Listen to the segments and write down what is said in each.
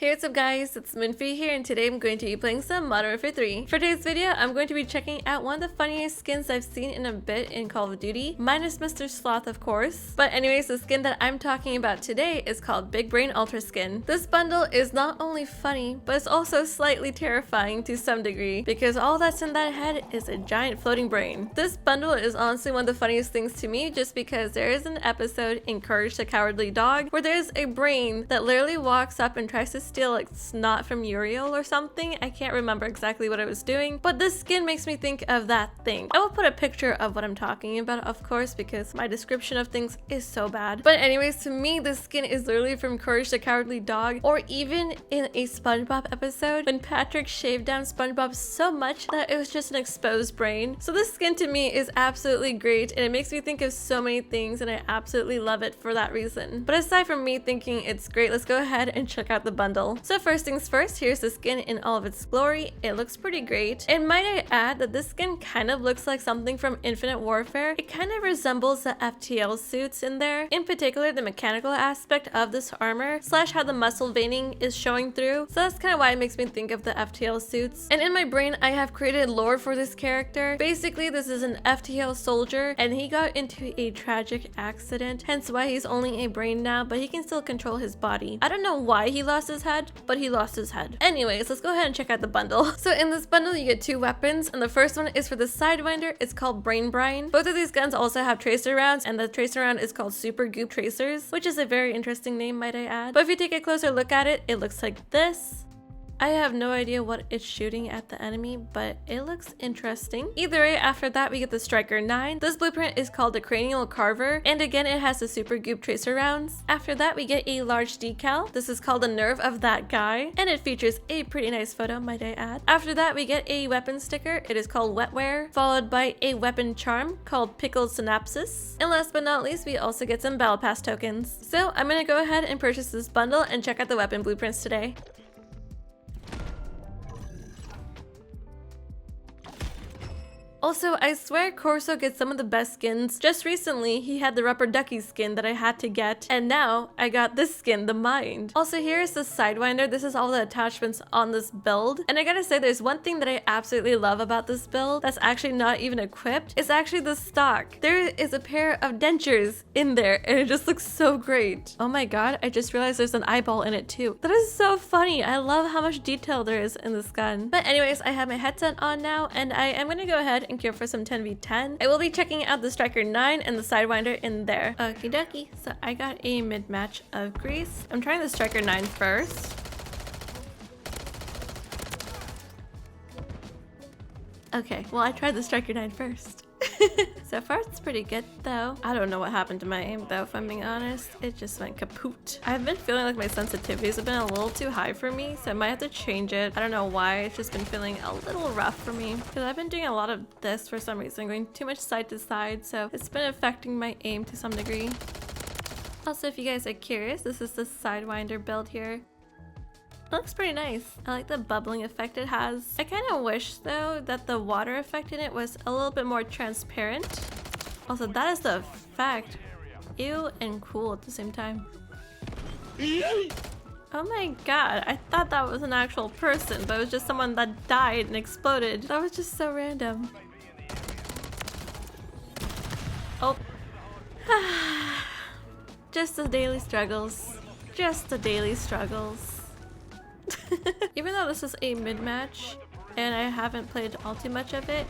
Hey, what's up guys, it's Moonfyye here, and today I'm going to be playing some MW3. For today's video, I'm going to be checking out one of the funniest skins I've seen in a bit in Call of Duty, minus Mr. Sloth of course. But anyways, the skin that I'm talking about today is called Big Brain Ultra Skin. This bundle is not only funny, but it's also slightly terrifying to some degree, because all that's in that head is a giant floating brain. This bundle is honestly one of the funniest things to me, just because there is an episode in Courage the Cowardly Dog where there's a brain that literally walks up and tries to steal like snot from Uriel or something. I can't remember exactly what I was doing, but this skin makes me think of that thing. I will put a picture of what I'm talking about, of course, because my description of things is so bad. But anyways, to me, this skin is literally from Courage the Cowardly Dog, or even in a Spongebob episode when Patrick shaved down Spongebob so much that it was just an exposed brain. So this skin to me is absolutely great, and it makes me think of so many things, and I absolutely love it for that reason. But aside from me thinking it's great, let's go ahead and check out the bundle. So first things first, here's the skin in all of its glory. It looks pretty great. And might I add that this skin kind of looks like something from Infinite Warfare. It kind of resembles the FTL suits in there. In particular, the mechanical aspect of this armor, slash how the muscle veining is showing through. So that's kind of why it makes me think of the FTL suits. And in my brain, I have created lore for this character. Basically, this is an FTL soldier, and he got into a tragic accident, hence why he's only a brain now, but he can still control his body. I don't know why he lost his head, but he lost his head. Anyways, let's go ahead and check out the bundle. So in this bundle, you get two weapons, and the first one is for the Sidewinder. It's called Brain Brine. Both of these guns also have tracer rounds, and the tracer round is called Super Goop Tracers, which is a very interesting name, might I add. But if you take a closer look at it, it looks like this. I have no idea what it's shooting at the enemy, but it looks interesting. Either way, after that we get the Striker 9. This blueprint is called the Cranial Carver, and again it has the Super Goop Tracer rounds. After that we get a large decal. This is called the Nerve of That Guy, and it features a pretty nice photo, might I add. After that we get a weapon sticker. It is called Wetware, followed by a weapon charm called Pickled Synapses. And last but not least, we also get some Battle Pass tokens. So I'm gonna go ahead and purchase this bundle and check out the weapon blueprints today. Also, I swear Corso gets some of the best skins. Just recently, he had the Rubber Ducky skin that I had to get, and now I got this skin, the Mind. Also, here is the Sidewinder. This is all the attachments on this build, and I gotta say, there's one thing that I absolutely love about this build that's actually not even equipped. It's actually the stock. There is a pair of dentures in there, and it just looks so great. Oh my god, I just realized there's an eyeball in it too. That is so funny. I love how much detail there is in this gun. But anyways, I have my headset on now, and I am gonna go ahead and queue for some 10v10. I will be checking out the Striker 9 and the Sidewinder in there. Okie dokie. So I got a mid-match of Grease. I'm trying the Striker 9 first. Okay, well I tried the Striker 9 first. So far it's pretty good though. I don't know what happened to my aim though, if I'm being honest. It just went kaput. I've been feeling like my sensitivities have been a little too high for me, so I might have to change it. I don't know why, it's just been feeling a little rough for me, because I've been doing a lot of this for some reason, going too much side to side, so it's been affecting my aim to some degree. Also, if you guys are curious, this is the Sidewinder build here. It looks pretty nice. I like the bubbling effect it has. I kind of wish though that the water effect in it was a little bit more transparent. Also, that is the effect. Ew and cool at the same time. Oh my god, I thought that was an actual person, but it was just someone that died and exploded. That was just so random. Oh. Just the daily struggles. Just the daily struggles. Even though this is a mid-match and I haven't played all too much of it,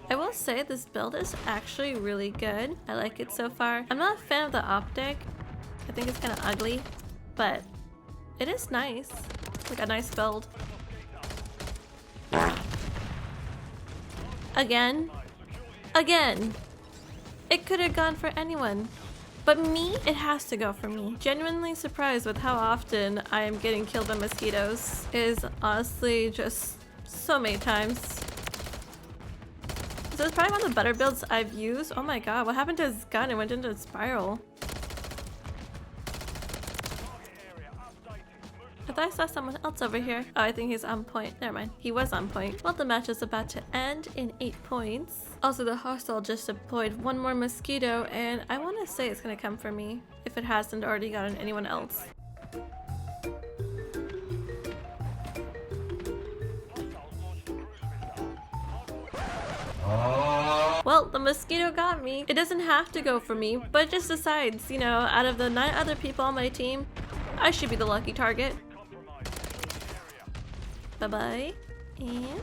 I will say this build is actually really good. I like it so far. I'm not a fan of the optic. I think it's kind of ugly, but it is nice. It's like a nice build. Again. Again. It could have gone for anyone. But me, it has to go for me. Genuinely surprised with how often I am getting killed by mosquitoes. It is honestly just so many times. So it's probably one of the better builds I've used. Oh my god, what happened to his gun? It went into a spiral. I thought I saw someone else over here. Oh, I think he's on point. Never mind. He was on point. Well, the match is about to end in 8 points. Also, the hostile just deployed one more mosquito, and I want to say it's going to come for me if it hasn't already gotten anyone else. Well, the mosquito got me. It doesn't have to go for me, but it just decides, you know, out of the 9 other people on my team, I should be the lucky target. Bye-bye. And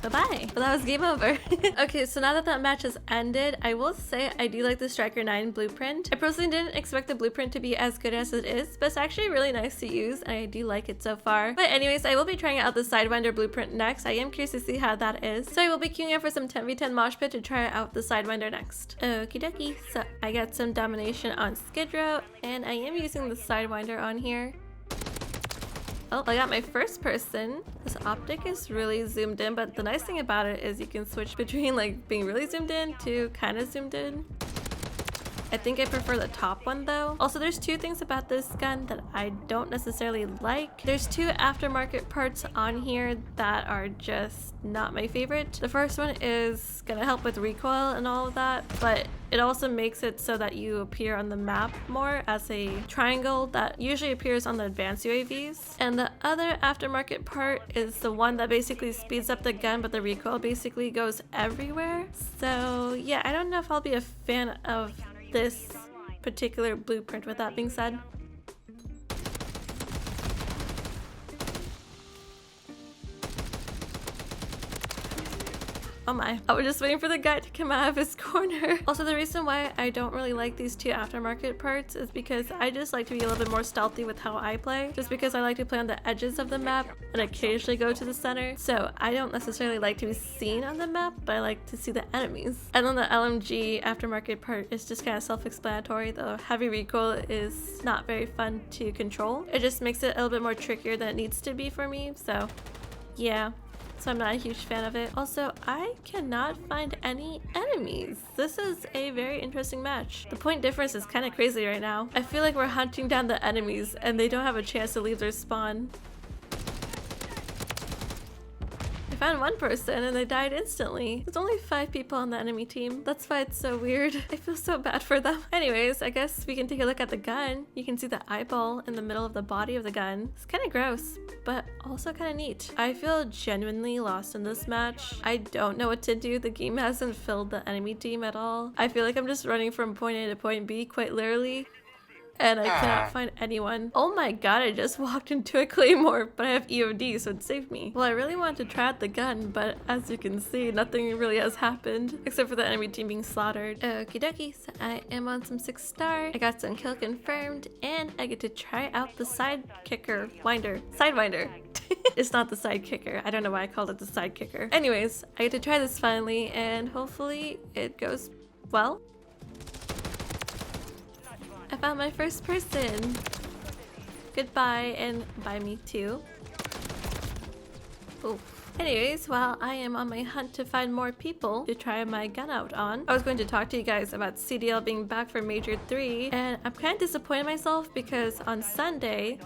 bye-bye. Well, that was game over. Okay, so now that that match has ended, I will say I do like the Striker 9 blueprint. I personally didn't expect the blueprint to be as good as it is, but it's actually really nice to use, and I do like it so far. But anyways, I will be trying out the Sidewinder blueprint next. I am curious to see how that is. So I will be queuing up for some 10v10 mosh pit to try out the Sidewinder next. Okie dokie. So I got some domination on Skid Row, and I am using the Sidewinder on here. Oh, I got my first person. This optic is really zoomed in, but the nice thing about it is you can switch between like being really zoomed in to kind of zoomed in. I think I prefer the top one though. Also, there's 2 things about this gun that I don't necessarily like. There's 2 aftermarket parts on here that are just not my favorite. The first one is gonna help with recoil and all of that, but it also makes it so that you appear on the map more as a triangle that usually appears on the advanced UAVs. And the other aftermarket part is the one that basically speeds up the gun, but the recoil basically goes everywhere. So yeah, I don't know if I'll be a fan of this particular blueprint with that being said. Oh my. I was just waiting for the guy to come out of his corner. Also, the reason why I don't really like these 2 aftermarket parts is because I just like to be a little bit more stealthy with how I play. Just because I like to play on the edges of the map and occasionally go to the center. So I don't necessarily like to be seen on the map, but I like to see the enemies. And then the LMG aftermarket part is just kind of self-explanatory. The heavy recoil is not very fun to control. It just makes it a little bit more trickier than it needs to be for me. So yeah. So I'm not a huge fan of it. Also, I cannot find any enemies. This is a very interesting match. The point difference is kind of crazy right now. I feel like we're hunting down the enemies and they don't have a chance to leave their spawn. I found one person and they died instantly. There's only 5 people on the enemy team. That's why it's so weird. I feel so bad for them. Anyways, I guess we can take a look at the gun. You can see the eyeball in the middle of the body of the gun. It's kind of gross, but also kind of neat. I feel genuinely lost in this match. I don't know what to do. The game hasn't filled the enemy team at all. I feel like I'm just running from point A to point B quite literally. And I cannot find anyone. Oh my god, I just walked into a claymore, but I have EOD, so it saved me. Well, I really wanted to try out the gun, but as you can see, nothing really has happened, except for the enemy team being slaughtered. Okie dokie, so I am on some 6-star. I got some kill confirmed, and I get to try out the Sidewinder. It's not the side kicker. I don't know why I called it the side kicker. Anyways, I get to try this finally, and hopefully it goes well. I found my first person. Goodbye, and bye me too. Oh. Anyways, while I am on my hunt to find more people to try my gun out on, I was going to talk to you guys about CDL being back for Major 3, and I'm kind of disappointed in myself because on Sunday,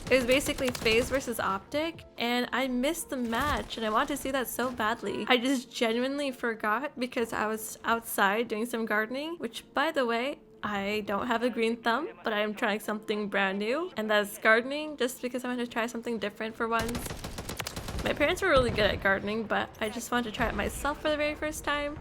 it was basically FaZe versus Optic, and I missed the match, and I wanted to see that so badly. I just genuinely forgot because I was outside doing some gardening, which, by the way, I don't have a green thumb, but I am trying something brand new, and that's gardening, just because I wanted to try something different for once. My parents were really good at gardening, but I just wanted to try it myself for the very first time.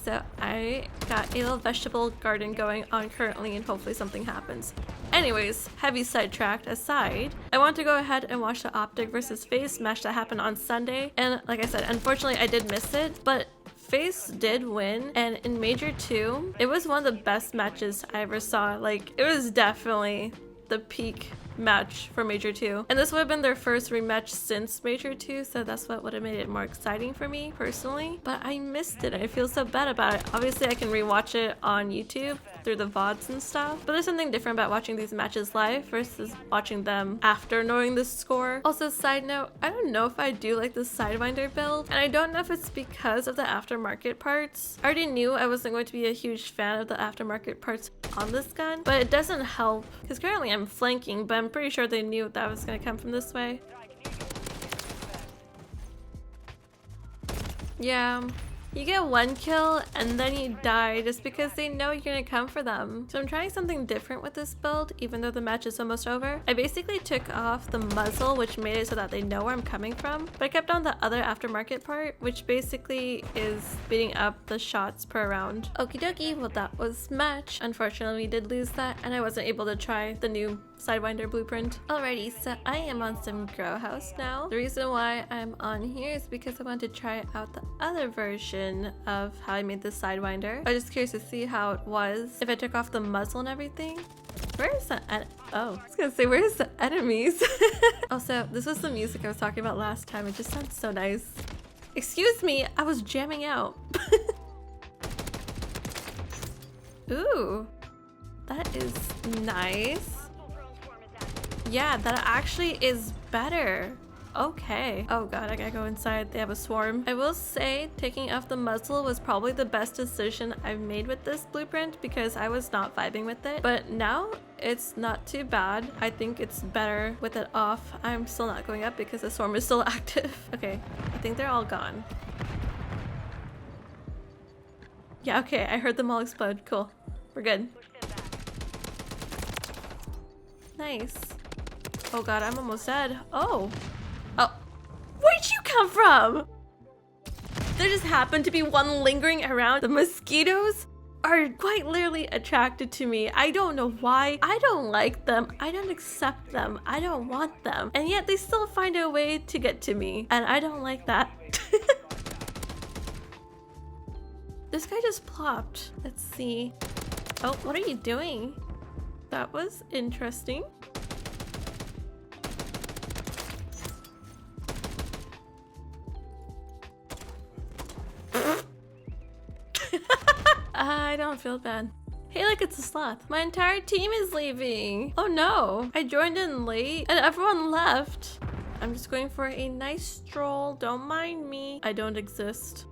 So I got a little vegetable garden going on currently, and hopefully something happens. Anyways, heavy sidetracked aside, I want to go ahead and watch the Optic versus FaZe match that happened on Sunday, and like I said, unfortunately I did miss it, but FaZe did win, and in Major 2, it was one of the best matches I ever saw. Like, it was definitely the peak match for Major 2. And this would have been their first rematch since Major 2, so that's what would have made it more exciting for me personally. But I missed it. I feel so bad about it. Obviously, I can rewatch it on YouTube through the VODs and stuff, but there's something different about watching these matches live versus watching them after knowing the score. Also, side note, I don't know if I do like the Sidewinder build, and I don't know if it's because of the aftermarket parts. I already knew I wasn't going to be a huge fan of the aftermarket parts on this gun, but it doesn't help because currently I'm flanking, but I'm pretty sure they knew that was going to come from this way. Yeah, You get one kill and then you die just because they know you're gonna come for them. So I'm trying something different with this build, even though the match is almost over. I basically took off the muzzle, which made it so that they know where I'm coming from, but I kept on the other aftermarket part, which basically is speeding up the shots per round. Okie dokie, well that was match. Unfortunately, we did lose that, and I wasn't able to try the new Sidewinder blueprint. Alrighty, so I am on some grow house now. The reason why I'm on here is because I want to try out the other version of how I made the Sidewinder. I was just curious to see how it was if I took off the muzzle and everything. Where's the oh, I was gonna say, where's the enemies? Also, this was the music I was talking about last time. It just sounds so nice. Excuse me, I was jamming out. Ooh, that is nice. Yeah, that actually is better. Okay. Oh god, I gotta go inside. They have a swarm. I will say taking off the muzzle was probably the best decision I've made with this blueprint because I was not vibing with it. But now it's not too bad. I think it's better with it off. I'm still not going up because the swarm is still active. Okay, I think they're all gone. Yeah, okay, I heard them all explode. Cool. We're good. Nice. Oh god, I'm almost dead. Oh. Oh. Where'd you come from? There just happened to be one lingering around. The mosquitoes are quite literally attracted to me. I don't know why. I don't like them. I don't accept them. I don't want them. And yet they still find a way to get to me. And I don't like that. This guy just plopped. Let's see. Oh, what are you doing? That was interesting. I don't feel bad. Hey, look, it's a sloth. My entire team is leaving. Oh no, I joined in late and everyone left. I'm just going for a nice stroll. Don't mind me. I don't exist.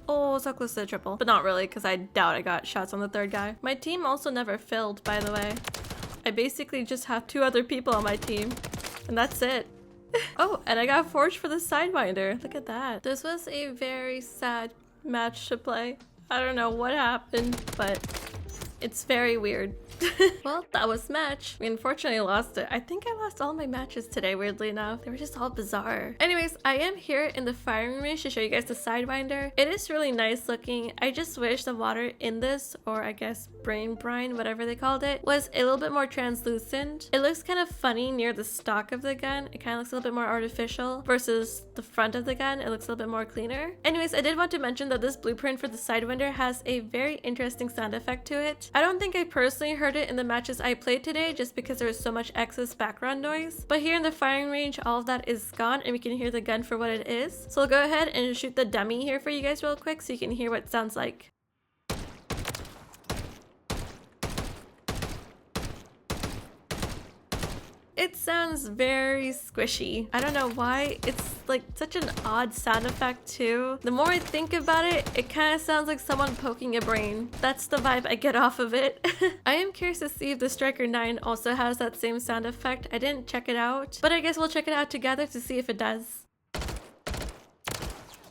Oh, so close to the triple. But not really, because I doubt I got shots on the third guy. My team also never filled, by the way. I basically just have 2 other people on my team. And that's it. Oh, and I got forged for the Sidewinder. Look at that. This was a very sad match to play. I don't know what happened, but it's very weird. Well, that was match. We unfortunately lost it. I think I lost all my matches today, weirdly enough. They were just all bizarre. Anyways, I am here in the firing range to show you guys the Sidewinder. It is really nice looking. I just wish the water in this, or I guess brain brine, whatever they called it, was a little bit more translucent. It looks kind of funny near the stock of the gun. It kind of looks a little bit more artificial versus the front of the gun. It looks a little bit more cleaner. Anyways, I did want to mention that this blueprint for the Sidewinder has a very interesting sound effect to it. I don't think I personally heard it in the matches I played today just because there was so much excess background noise, but here in the firing range all of that is gone and we can hear the gun for what it is. So I'll go ahead and shoot the dummy here for you guys real quick so you can hear what it sounds like. It sounds very squishy. I don't know why. It's like such an odd sound effect too. The more I think about it, it kind of sounds like someone poking a brain. That's the vibe I get off of it. I am curious to see if the Striker 9 also has that same sound effect. I didn't check it out, but I guess we'll check it out together to see if it does.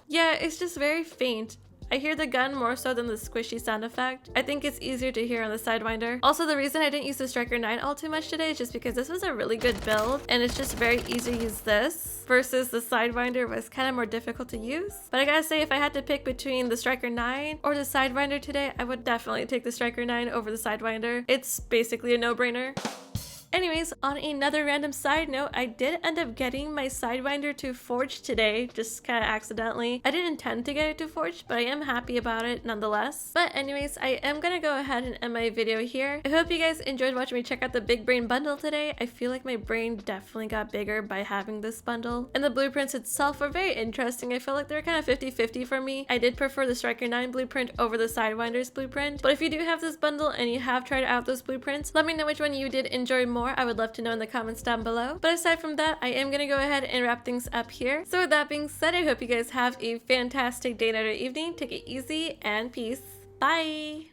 Yeah, it's just very faint. I hear the gun more so than the squishy sound effect. I think it's easier to hear on the Sidewinder. Also, the reason I didn't use the Striker 9 all too much today is just because this was a really good build and it's just very easy to use this versus the Sidewinder was kind of more difficult to use. But I gotta say, if I had to pick between the Striker 9 or the Sidewinder today, I would definitely take the Striker 9 over the Sidewinder. It's basically a no-brainer. Anyways, on another random side note, I did end up getting my Sidewinder to forge today, just kind of accidentally. I didn't intend to get it to forge, but I am happy about it nonetheless. But anyways, I am gonna go ahead and end my video here. I hope you guys enjoyed watching me check out the big brain bundle today. I feel like my brain definitely got bigger by having this bundle. And the blueprints itself were very interesting. I feel like they're kind of 50-50 for me. I did prefer the Striker 9 blueprint over the Sidewinder's blueprint. But if you do have this bundle and you have tried out those blueprints, let me know which one you did enjoy more. I would love to know in the comments down below. But aside from that, I am gonna go ahead and wrap things up here. So with that being said, I hope you guys have a fantastic day, night, or evening. Take it easy and peace. Bye!